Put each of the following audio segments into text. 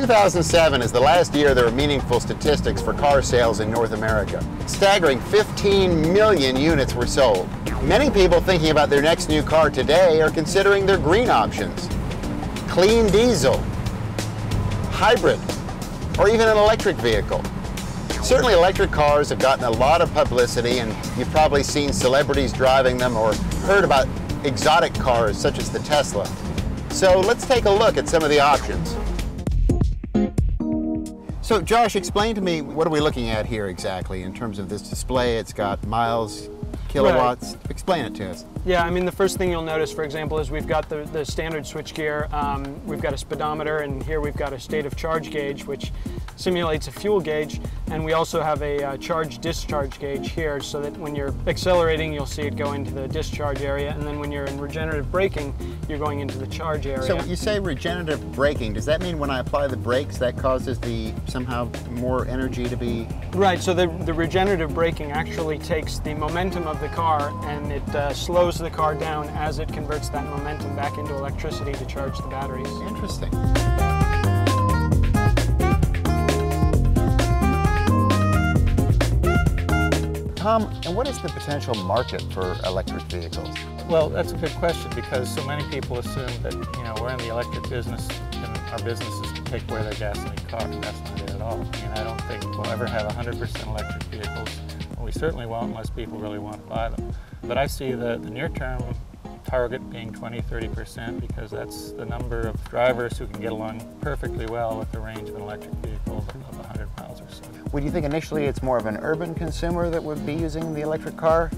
2007 is the last year there are meaningful statistics for car sales in North America. Staggering 15 million units were sold. Many people thinking about their next new car today are considering their green options. Clean diesel, hybrid, or even an electric vehicle. Certainly electric cars have gotten a lot of publicity, and you've probably seen celebrities driving them or heard about exotic cars such as the Tesla. So let's take a look at some of the options. So Josh, explain to me, what are we looking at here exactly in terms of this display? It's got miles, kilowatts. Right. Explain it to us. Yeah, I mean, the first thing you'll notice, for example, is we've got the standard switchgear. We've got a speedometer, and here we've got a state of charge gauge, which simulates a fuel gauge. And we also have a charge-discharge gauge here, so that when you're accelerating, you'll see it go into the discharge area. And then when you're in regenerative braking, you're going into the charge area. So when you say regenerative braking, does that mean when I apply the brakes, that causes somehow more energy to be... Right, so the regenerative braking actually takes the momentum of the car, and it slows the car down as it converts that momentum back into electricity to charge the batteries. Interesting. Tom, and what is the potential market for electric vehicles? Well, that's a good question, because so many people assume that, we're in the electric business and our business is to take away their gasoline car, and that's not it at all. I mean, I don't think we'll ever have 100% electric vehicles. Well, we certainly won't unless people really want to buy them. But I see the near-term target being 20–30%, because that's the number of drivers who can get along perfectly well with the range of an electric vehicle of 100 miles or so. Would you think initially it's more of an urban consumer that would be using the electric car?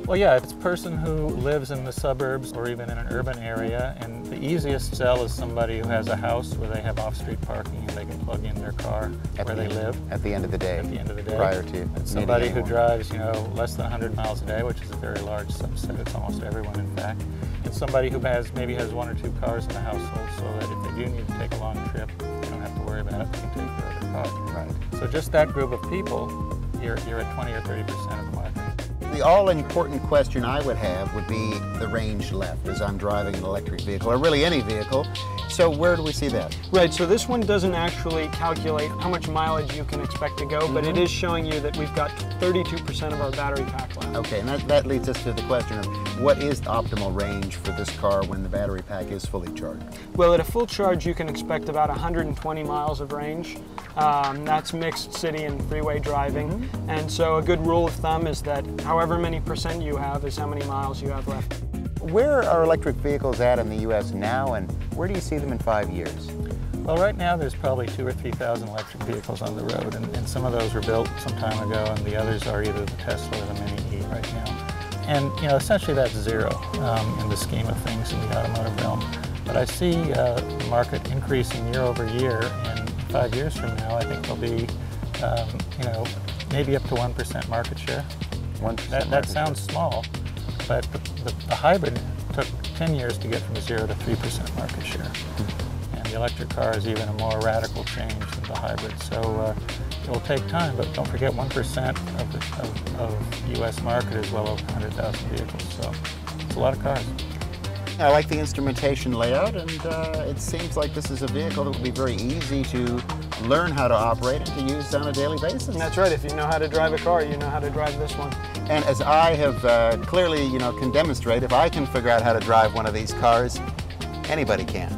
Well, yeah, it's a person who lives in the suburbs or even in an urban area, and the easiest sell is somebody who has a house where they have off-street parking and they can plug in their car where they live. At the end of the day. At the end of the day. Prior to. It's somebody who drives, less than 100 miles a day, which is a very large subset. It's almost everyone, in fact. It's somebody who maybe has 1 or 2 cars in the household, so that if they do need to take a long trip, they don't have to worry about it. They can take their other car. Right. So just that group of people, you're at 20 or 30% of the market. The all-important question I would have would be the range left as I'm driving an electric vehicle, or really any vehicle. So where do we see that? Right, so this one doesn't actually calculate how much mileage you can expect to go, but it is showing you that we've got 32% of our battery pack left. Okay, and that leads us to the question of what is the optimal range for this car when the battery pack is fully charged? Well, at a full charge, you can expect about 120 miles of range. That's mixed city and freeway driving. And so a good rule of thumb is that however many percent you have is how many miles you have left. Where are electric vehicles at in the U.S. now, and where do you see them in 5 years? Well, right now there's probably 2,000 or 3,000 electric vehicles on the road, and some of those were built some time ago, and the others are either the Tesla or the Mini E right now. And essentially that's zero in the scheme of things in the automotive realm. But I see the market increasing year over year, and 5 years from now I think there'll be, maybe up to 1% market share. 1%. That sounds small, but the hybrid took 10 years to get from 0 to 3% market share. And the electric car is even a more radical change than the hybrid. So it will take time, but don't forget 1% of the U.S. market is well over 100,000 vehicles. So it's a lot of cars. I like the instrumentation layout, and it seems like this is a vehicle that will be very easy to learn how to operate and to use on a daily basis. And that's right. If you know how to drive a car, you know how to drive this one. And as I have clearly, can demonstrate, if I can figure out how to drive one of these cars, anybody can.